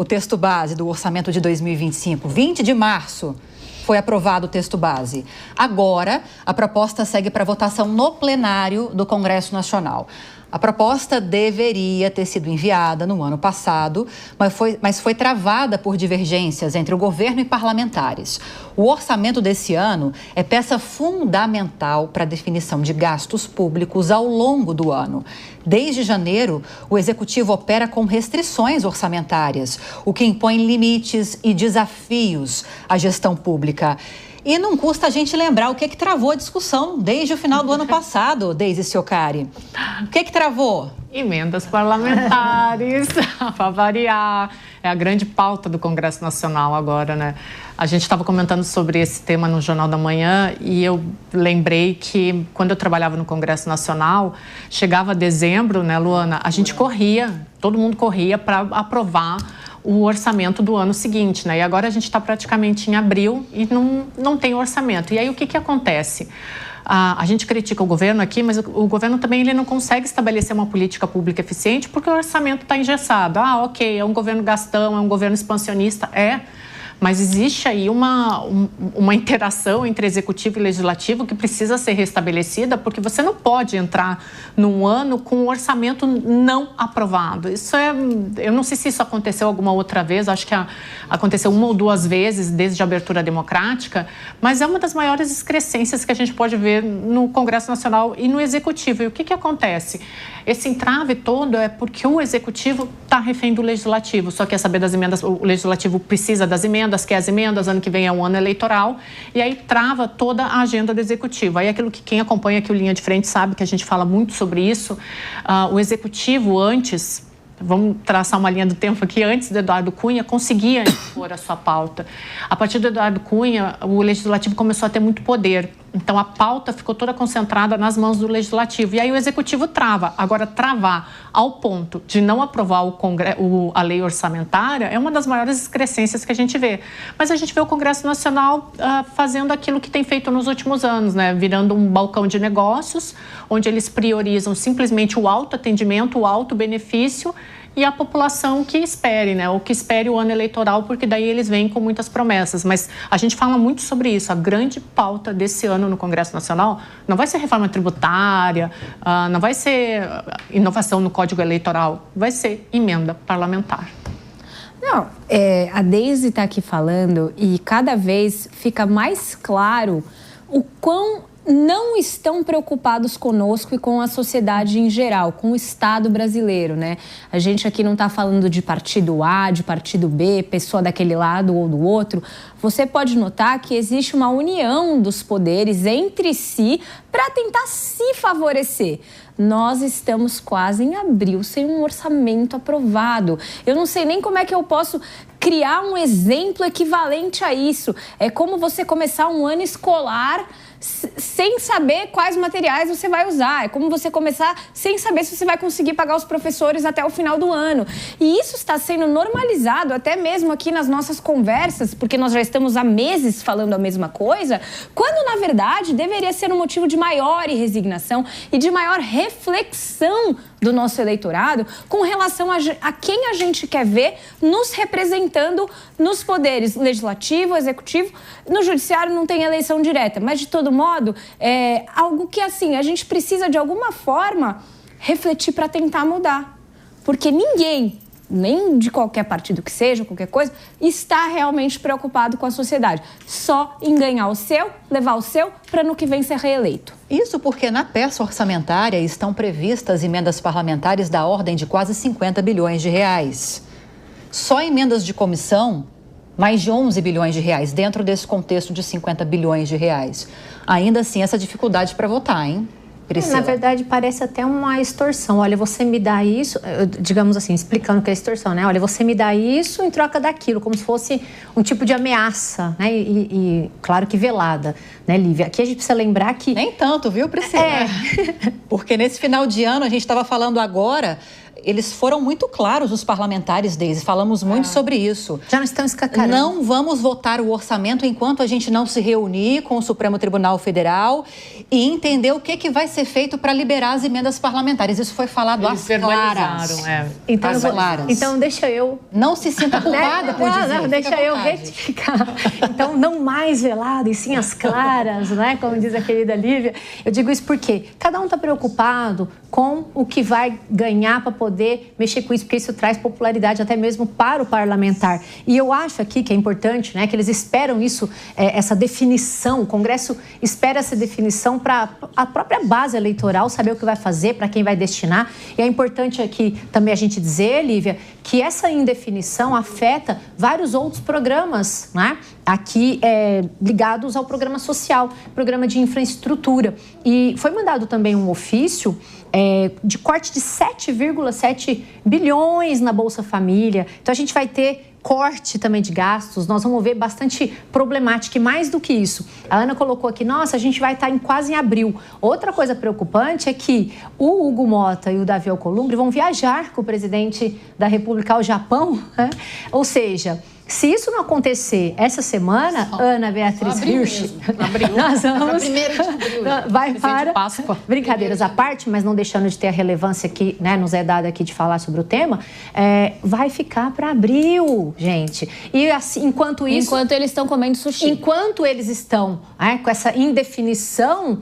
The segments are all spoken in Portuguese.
o texto base do orçamento de 2025. 20 de março foi aprovado o texto base. Agora, a proposta segue para votação no plenário do Congresso Nacional. A proposta deveria ter sido enviada no ano passado, mas foi travada por divergências entre o governo e parlamentares. O orçamento desse ano é peça fundamental para a definição de gastos públicos ao longo do ano. Desde janeiro, o Executivo opera com restrições orçamentárias, o que impõe limites e desafios à gestão pública. E não custa a gente lembrar o que travou a discussão desde o final do ano passado, Deise Ciocari. O que travou? Emendas parlamentares, para variar. É a grande pauta do Congresso Nacional agora, né? A gente estava comentando sobre esse tema no Jornal da Manhã e eu lembrei que quando eu trabalhava no Congresso Nacional, chegava dezembro, né, Luana? A gente corria, todo mundo corria para aprovar o orçamento do ano seguinte, né? E agora a gente está praticamente em abril e não tem orçamento. E aí o que acontece? A gente critica o governo aqui, mas o governo também ele não consegue estabelecer uma política pública eficiente porque o orçamento está engessado. Ok, é um governo gastão, é um governo expansionista, mas existe aí uma interação entre executivo e legislativo que precisa ser restabelecida, porque você não pode entrar num ano com um orçamento não aprovado. Eu não sei se isso aconteceu alguma outra vez, acho que aconteceu uma ou duas vezes desde a abertura democrática, mas é uma das maiores excrescências que a gente pode ver no Congresso Nacional e no Executivo. E o que acontece? Esse entrave todo é porque o Executivo está refém do Legislativo, só quer saber das emendas, o Legislativo precisa das emendas, quer as emendas, ano que vem é um ano eleitoral, e aí trava toda a agenda do Executivo. Aí aquilo que quem acompanha aqui o Linha de Frente sabe que a gente fala muito sobre isso. O Executivo antes, vamos traçar uma linha do tempo aqui, antes do Eduardo Cunha, conseguia impor a sua pauta. A partir do Eduardo Cunha, o Legislativo começou a ter muito poder. Então, a pauta ficou toda concentrada nas mãos do Legislativo. E aí o Executivo trava. Agora, travar ao ponto de não aprovar a lei orçamentária é uma das maiores excrescências que a gente vê. Mas a gente vê o Congresso Nacional fazendo aquilo que tem feito nos últimos anos, né? Virando um balcão de negócios, onde eles priorizam simplesmente o autoatendimento, o auto-benefício, e a população que espere, né? Ou que espere o ano eleitoral, porque daí eles vêm com muitas promessas. Mas a gente fala muito sobre isso. A grande pauta desse ano no Congresso Nacional não vai ser reforma tributária, não vai ser inovação no Código Eleitoral, vai ser emenda parlamentar. Não, a Deise está aqui falando e cada vez fica mais claro o quão não estão preocupados conosco e com a sociedade em geral, com o Estado brasileiro, né? A gente aqui não está falando de partido A, de partido B, pessoa daquele lado ou do outro. Você pode notar que existe uma união dos poderes entre si para tentar se favorecer. Nós estamos quase em abril sem um orçamento aprovado. Eu não sei nem como é que eu posso criar um exemplo equivalente a isso. É como você começar um ano escolar sem saber quais materiais você vai usar. É como você começar sem saber se você vai conseguir pagar os professores até o final do ano. E isso está sendo normalizado até mesmo aqui nas nossas conversas, porque nós já estamos há meses falando a mesma coisa, quando na verdade deveria ser um motivo de maior resignação e de maior reflexão do nosso eleitorado com relação a quem a gente quer ver nos representando nos poderes legislativo, executivo. No judiciário não tem eleição direta, mas de todo modo é algo que assim a gente precisa de alguma forma refletir para tentar mudar, porque ninguém, nem de qualquer partido que seja, qualquer coisa, está realmente preocupado com a sociedade. Só em ganhar o seu, levar o seu, para no que vem ser reeleito. Isso porque na peça orçamentária estão previstas emendas parlamentares da ordem de quase 50 bilhões de reais. Só emendas de comissão, mais de 11 bilhões de reais, dentro desse contexto de 50 bilhões de reais. Ainda assim, essa dificuldade para votar, hein? Na verdade, parece até uma extorsão. Olha, você me dá isso, digamos assim, explicando o que é extorsão, né? Olha, você me dá isso em troca daquilo, como se fosse um tipo de ameaça, né? E claro que velada, né, Lívia? Aqui a gente precisa lembrar que... Nem tanto, viu, Priscila? Porque nesse final de ano, a gente estava falando agora, eles foram muito claros, os parlamentares, Deise, falamos muito sobre isso. Já não estão escacarando. Não vamos votar o orçamento enquanto a gente não se reunir com o Supremo Tribunal Federal e entender o que vai ser feito para liberar as emendas parlamentares. Isso foi falado às claras. Então, deixa eu... Não se sinta culpada por dizer. Não, deixa eu retificar. Então, não mais velado, e sim às claras, né? Como diz a querida Lívia. Eu digo isso porque cada um está preocupado com o que vai ganhar para poder mexer com isso, porque isso traz popularidade até mesmo para o parlamentar. E eu acho aqui que é importante, né, que eles esperam isso, essa definição, o Congresso espera essa definição para a própria base eleitoral saber o que vai fazer, para quem vai destinar. E é importante aqui também a gente dizer, Lívia, que essa indefinição afeta vários outros programas, né, aqui ligados ao programa social, programa de infraestrutura. E foi mandado também um ofício de corte de 7,7 bilhões na Bolsa Família. Então, a gente vai ter corte também de gastos, nós vamos ver bastante problemática. E mais do que isso, a Ana colocou aqui, nossa, a gente vai estar quase em abril. Outra coisa preocupante é que o Hugo Mota e o Davi Alcolumbre vão viajar com o presidente da República ao Japão, né? Ou seja... Se isso não acontecer essa semana, Ana Beatriz Hirsch, nós vamos... Vai para... Páscoa. Brincadeiras à parte, mas não deixando de ter a relevância que, né, nos é dada aqui de falar sobre o tema, vai ficar para abril, gente. E assim, enquanto isso... Enquanto eles estão comendo sushi. Enquanto eles estão com essa indefinição,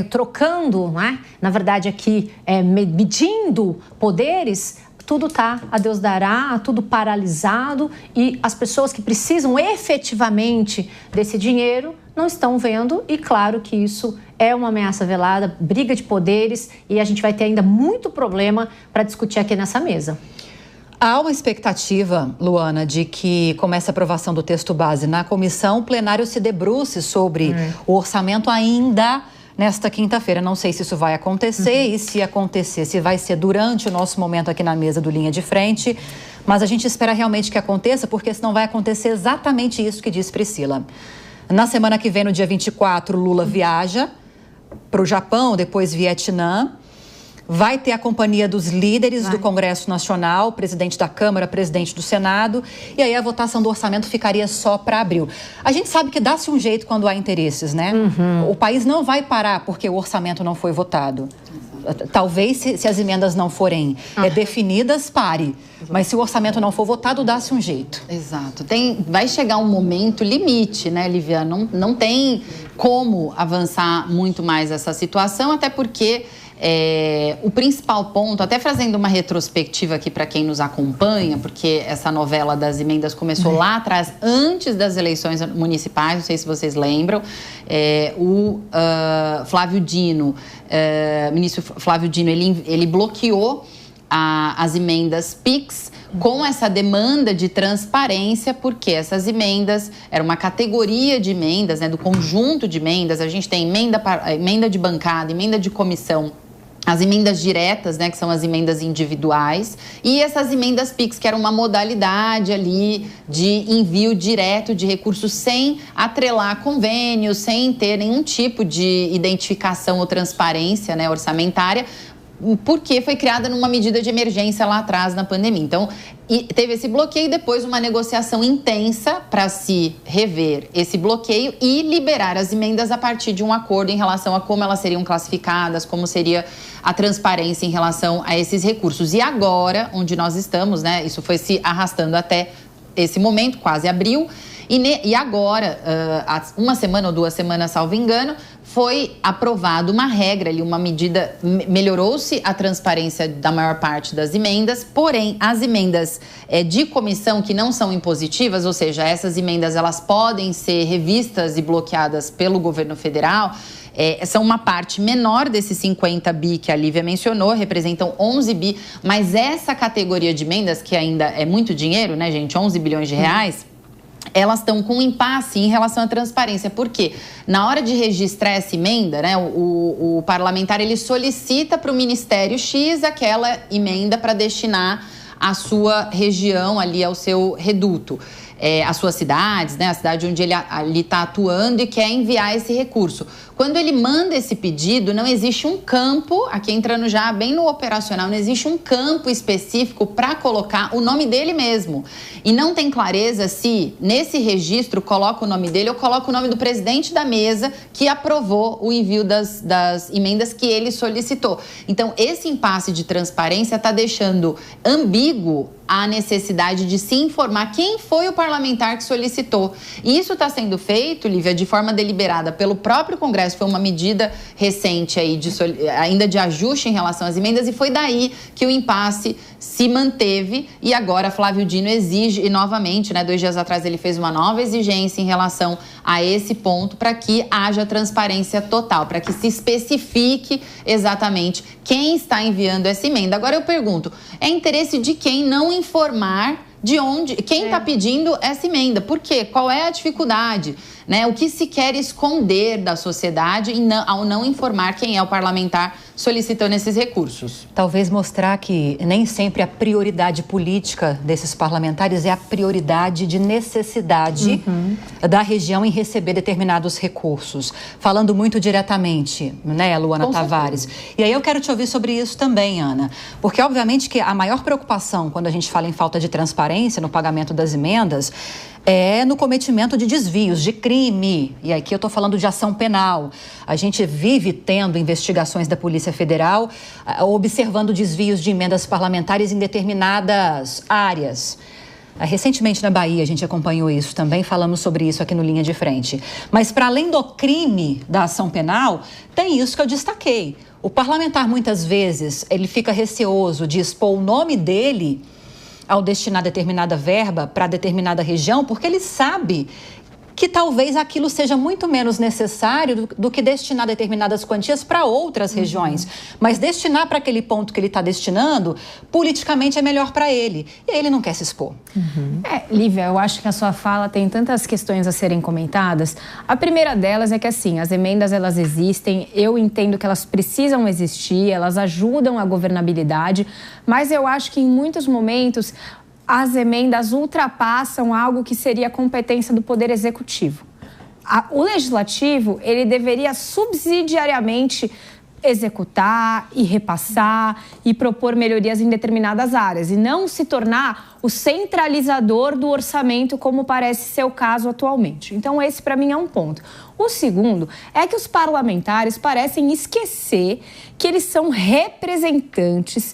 trocando, né, na verdade aqui, medindo poderes... Tudo está, a Deus dará, tudo paralisado e as pessoas que precisam efetivamente desse dinheiro não estão vendo e claro que isso é uma ameaça velada, briga de poderes e a gente vai ter ainda muito problema para discutir aqui nessa mesa. Há uma expectativa, Luana, de que comece a aprovação do texto base na comissão, o plenário se debruce sobre o orçamento ainda nesta quinta-feira. Não sei se isso vai acontecer e se acontecer, se vai ser durante o nosso momento aqui na mesa do Linha de Frente, mas a gente espera realmente que aconteça, porque senão vai acontecer exatamente isso que diz Priscila. Na semana que vem, no dia 24, Lula viaja para o Japão, depois Vietnã. Vai ter a companhia dos líderes do Congresso Nacional, presidente da Câmara, presidente do Senado, e aí a votação do orçamento ficaria só para abril. A gente sabe que dá-se um jeito quando há interesses, né? O país não vai parar porque o orçamento não foi votado. Talvez, se as emendas não forem definidas, pare. Mas se o orçamento não for votado, dá-se um jeito. Exato. Vai chegar um momento limite, né, Lívia? Não tem como avançar muito mais essa situação, até porque... o principal ponto, até fazendo uma retrospectiva aqui para quem nos acompanha, porque essa novela das emendas começou lá atrás, antes das eleições municipais, não sei se vocês lembram, Flávio Dino, ministro Flávio Dino, ele bloqueou as emendas PIX com essa demanda de transparência, porque essas emendas eram uma categoria de emendas, né, do conjunto de emendas. A gente tem emenda de bancada, emenda de comissão, as emendas diretas, né, que são as emendas individuais, e essas emendas PIX, que era uma modalidade ali de envio direto de recursos sem atrelar convênios, sem ter nenhum tipo de identificação ou transparência, né, orçamentária, porque foi criada numa medida de emergência lá atrás na pandemia. Então, teve esse bloqueio e depois uma negociação intensa para se rever esse bloqueio e liberar as emendas a partir de um acordo em relação a como elas seriam classificadas, como seria a transparência em relação a esses recursos. E agora, onde nós estamos, né, isso foi se arrastando até esse momento, quase abril, e agora, há uma semana ou 2 semanas, salvo engano, foi aprovada uma regra ali, uma medida, melhorou-se a transparência da maior parte das emendas, porém, as emendas de comissão que não são impositivas, ou seja, essas emendas elas podem ser revistas e bloqueadas pelo governo federal, são uma parte menor desses 50 bi que a Lívia mencionou, representam 11 bi, mas essa categoria de emendas, que ainda é muito dinheiro, né, gente, 11 bilhões de reais, elas estão com um impasse em relação à transparência. Por quê? Na hora de registrar essa emenda, né, o parlamentar ele solicita para o Ministério X aquela emenda para destinar à sua região, ali ao seu reduto. As suas cidades, né, a cidade onde ele ali está atuando e quer enviar esse recurso. Quando ele manda esse pedido, não existe um campo, aqui entrando já bem no operacional, não existe um campo específico para colocar o nome dele mesmo. E não tem clareza se nesse registro coloca o nome dele ou coloca o nome do presidente da mesa que aprovou o envio das emendas que ele solicitou. Então, esse impasse de transparência está deixando ambíguo a necessidade de se informar quem foi o parlamentar que solicitou. E isso está sendo feito, Lívia, de forma deliberada pelo próprio Congresso. Foi uma medida recente aí ainda de ajuste em relação às emendas e foi daí que o impasse se manteve e agora Flávio Dino exige, e novamente, né, 2 dias atrás ele fez uma nova exigência em relação a esse ponto para que haja transparência total, para que se especifique exatamente quem está enviando essa emenda. Agora eu pergunto, é interesse de quem não informar de onde, quem está pedindo essa emenda? Por quê? Qual é a dificuldade? Né? O que se quer esconder da sociedade ao não informar quem é o parlamentar solicitando esses recursos? Talvez mostrar que nem sempre a prioridade política desses parlamentares é a prioridade de necessidade da região em receber determinados recursos. Falando muito diretamente, né, Luana Tavares? E aí eu quero te ouvir sobre isso também, Ana. Porque, obviamente, que a maior preocupação quando a gente fala em falta de transparência no pagamento das emendas é no cometimento de desvios, de crime. E aqui eu estou falando de ação penal. A gente vive tendo investigações da Polícia Federal observando desvios de emendas parlamentares em determinadas áreas. Recentemente na Bahia a gente acompanhou isso também, falamos sobre isso aqui no Linha de Frente. Mas para além do crime da ação penal, tem isso que eu destaquei. O parlamentar muitas vezes ele fica receoso de expor o nome dele ao destinar determinada verba para determinada região, porque ele sabe que talvez aquilo seja muito menos necessário do que destinar determinadas quantias para outras regiões. Mas destinar para aquele ponto que ele está destinando, politicamente é melhor para ele. E ele não quer se expor. Lívia, eu acho que a sua fala tem tantas questões a serem comentadas. A primeira delas é que, assim, as emendas, elas existem. Eu entendo que elas precisam existir, elas ajudam a governabilidade. Mas eu acho que, em muitos momentos, as emendas ultrapassam algo que seria a competência do Poder Executivo. O Legislativo, ele deveria subsidiariamente executar e repassar e propor melhorias em determinadas áreas e não se tornar o centralizador do orçamento, como parece ser o caso atualmente. Então, esse, para mim, é um ponto. O segundo é que os parlamentares parecem esquecer que eles são representantes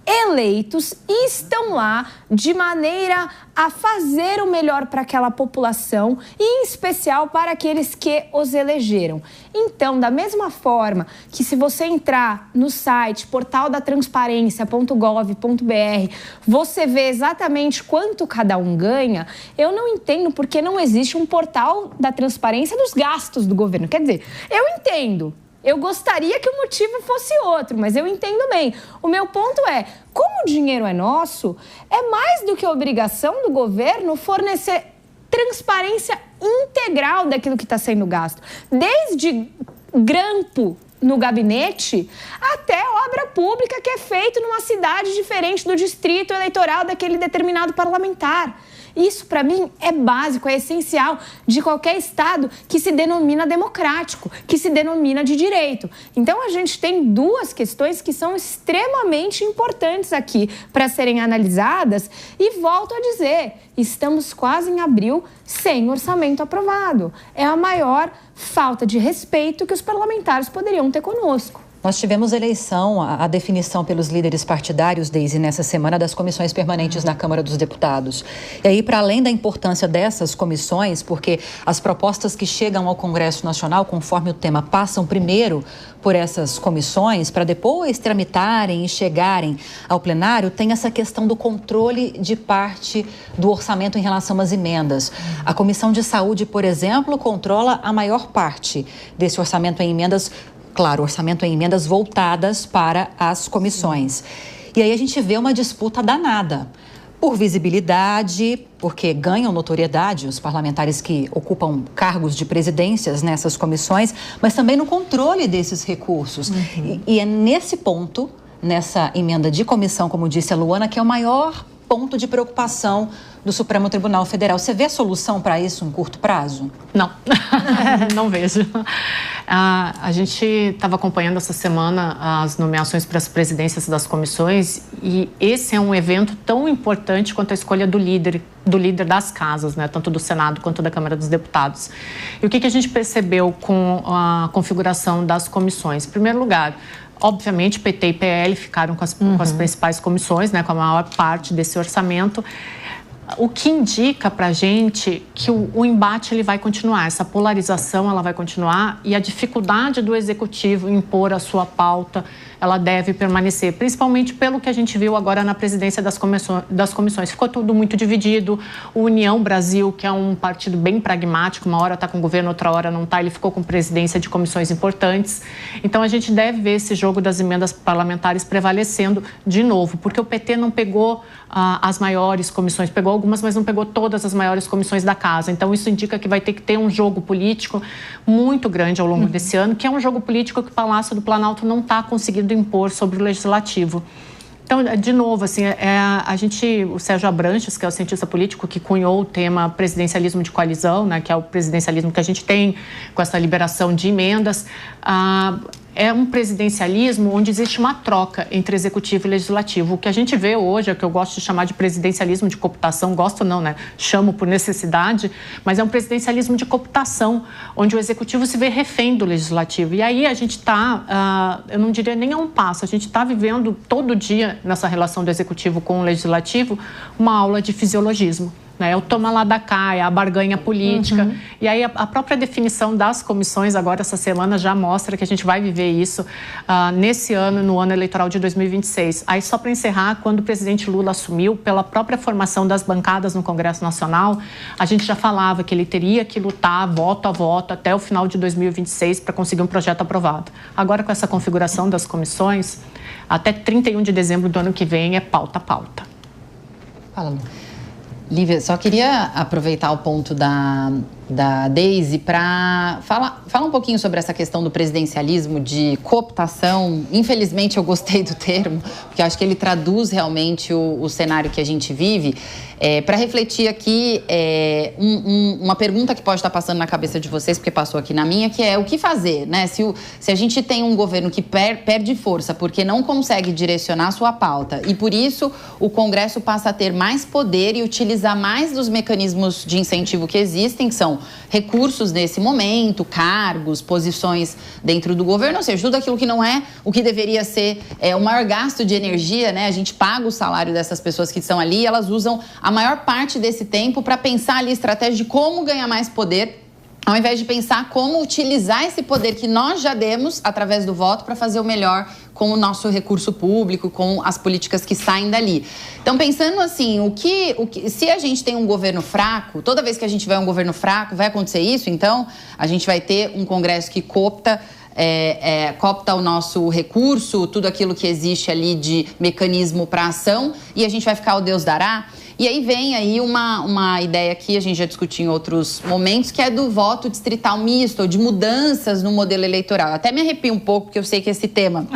eleitos e estão lá de maneira a fazer o melhor para aquela população e, em especial, para aqueles que os elegeram. Então, da mesma forma que se você entrar no site portaldatransparencia.gov.br, você vê exatamente quanto cada um ganha, eu não entendo porque não existe um portal da transparência dos gastos do governo. Quer dizer, eu entendo. Eu gostaria que o motivo fosse outro, mas eu entendo bem. O meu ponto é, como o dinheiro é nosso, é mais do que obrigação do governo fornecer transparência integral daquilo que está sendo gasto. Desde grampo no gabinete até obra pública que é feita numa cidade diferente do distrito eleitoral daquele determinado parlamentar. Isso, para mim, é básico, é essencial de qualquer Estado que se denomina democrático, que se denomina de direito. Então, a gente tem duas questões que são extremamente importantes aqui para serem analisadas e volto a dizer, estamos quase em abril sem orçamento aprovado. É a maior falta de respeito que os parlamentares poderiam ter conosco. Nós tivemos eleição, a definição pelos líderes partidários, Deise, nessa semana das comissões permanentes na Câmara dos Deputados. E aí, para além da importância dessas comissões, porque as propostas que chegam ao Congresso Nacional, conforme o tema, passam primeiro por essas comissões, para depois tramitarem e chegarem ao plenário, tem essa questão do controle de parte do orçamento em relação às emendas. A Comissão de Saúde, por exemplo, controla a maior parte desse orçamento em emendas. Claro, orçamento em emendas voltadas para as comissões. E aí a gente vê uma disputa danada por visibilidade, porque ganham notoriedade os parlamentares que ocupam cargos de presidências nessas comissões, mas também no controle desses recursos. E é nesse ponto, nessa emenda de comissão, como disse a Luana, que é o maior ponto de preocupação do Supremo Tribunal Federal. Você vê solução para isso em curto prazo? Não, não vejo. A gente estava acompanhando essa semana as nomeações para as presidências das comissões e esse é um evento tão importante quanto a escolha do líder das casas, né? Tanto do Senado quanto da Câmara dos Deputados. E o que a gente percebeu com a configuração das comissões? Em primeiro lugar, obviamente, PT e PL ficaram com as principais comissões, né? Com a maior parte desse orçamento. O que indica para a gente que o embate ele vai continuar, essa polarização ela vai continuar e a dificuldade do Executivo em impor a sua pauta, ela deve permanecer, principalmente pelo que a gente viu agora na presidência das comissões. Ficou tudo muito dividido. O União Brasil, que é um partido bem pragmático, uma hora está com o governo, outra hora não está, ele ficou com presidência de comissões importantes. Então, a gente deve ver esse jogo das emendas parlamentares prevalecendo de novo, porque o PT não pegou as maiores comissões, pegou algumas, mas não pegou todas as maiores comissões da casa. Então, isso indica que vai ter que ter um jogo político muito grande ao longo desse ano, que é um jogo político que o Palácio do Planalto não está conseguindo impor sobre o Legislativo. Então, de novo, assim, o Sérgio Abranches, que é o cientista político que cunhou o tema presidencialismo de coalizão, né, que é o presidencialismo que a gente tem com essa liberação de emendas, é um presidencialismo onde existe uma troca entre executivo e legislativo. O que a gente vê hoje, é o que eu gosto de chamar de presidencialismo de cooptação, gosto não, né? Chamo por necessidade, mas é um presidencialismo de cooptação, onde o executivo se vê refém do legislativo. E aí a gente está, eu não diria nem a um passo, a gente está vivendo todo dia nessa relação do executivo com o legislativo uma aula de fisiologismo. É o toma lá da cá, é a barganha política. E aí a própria definição das comissões agora essa semana já mostra que a gente vai viver isso nesse ano, no ano eleitoral de 2026. Aí só para encerrar, quando o presidente Lula assumiu, pela própria formação das bancadas no Congresso Nacional, a gente já falava que ele teria que lutar voto a voto até o final de 2026 para conseguir um projeto aprovado. Agora com essa configuração das comissões, até 31 de dezembro do ano que vem é pauta a pauta. Fala, Lu. Lívia, só queria aproveitar o ponto da Deise para falar um pouquinho sobre essa questão do presidencialismo de cooptação. Infelizmente, eu gostei do termo, porque eu acho que ele traduz realmente o cenário que a gente vive. Para refletir aqui, uma pergunta que pode estar passando na cabeça de vocês, porque passou aqui na minha, que é o que fazer, né? Se a gente tem um governo que perde força porque não consegue direcionar a sua pauta e, por isso, o Congresso passa a ter mais poder e utilizar mais dos mecanismos de incentivo que existem, que são recursos nesse momento, cargos, posições dentro do governo, ou seja, tudo aquilo que não é o que deveria ser o maior gasto de energia, né? A gente paga o salário dessas pessoas que estão ali e elas usam a maior parte desse tempo para pensar ali estratégia de como ganhar mais poder, ao invés de pensar como utilizar esse poder que nós já demos através do voto para fazer o melhor com o nosso recurso público, com as políticas que saem dali. Então, pensando assim, se a gente tem um governo fraco, toda vez que a gente tiver um governo fraco, vai acontecer isso, então a gente vai ter um Congresso que coopta o nosso recurso, tudo aquilo que existe ali de mecanismo para ação, e a gente vai ficar o Deus dará. E aí vem aí uma ideia que a gente já discutiu em outros momentos, que é do voto distrital misto, ou de mudanças no modelo eleitoral. Até me arrepio um pouco, porque eu sei que esse tema,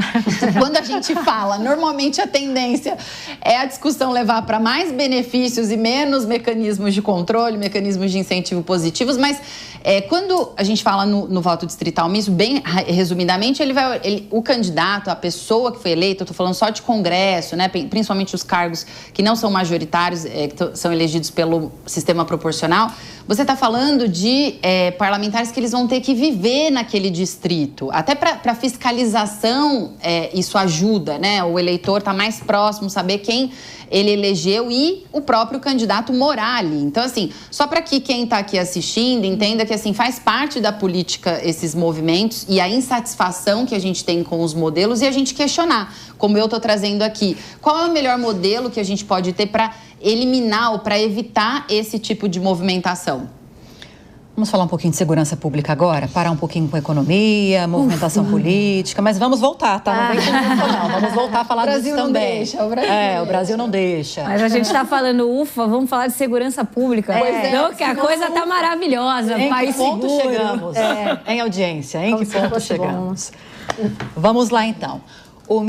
quando a gente fala, normalmente a tendência é a discussão levar para mais benefícios e menos mecanismos de controle, mecanismos de incentivo positivos, mas quando a gente fala no voto distrital misto, bem resumidamente, o candidato, a pessoa que foi eleita, eu estou falando só de Congresso, né, principalmente os cargos que não são majoritários, que são elegidos pelo sistema proporcional, você está falando de parlamentares que eles vão ter que viver naquele distrito. Até para fiscalização isso ajuda, né? O eleitor está mais próximo, saber quem ele elegeu e o próprio candidato morar ali. Então, assim, só para que quem está aqui assistindo entenda que, assim, faz parte da política esses movimentos e a insatisfação que a gente tem com os modelos e a gente questionar, como eu estou trazendo aqui, qual é o melhor modelo que a gente pode ter para eliminar ou para evitar esse tipo de movimentação? Vamos falar um pouquinho de segurança pública agora? Parar um pouquinho com a economia, movimentação política, mas vamos voltar, tá? Não vem com não. Vamos voltar a falar disso também. O Brasil não deixa. Mas a gente está falando, vamos falar de segurança pública. Não, que a coisa tá maravilhosa. Em país que ponto seguro. chegamos? Em audiência, em que ponto chegamos? Vamos lá, então.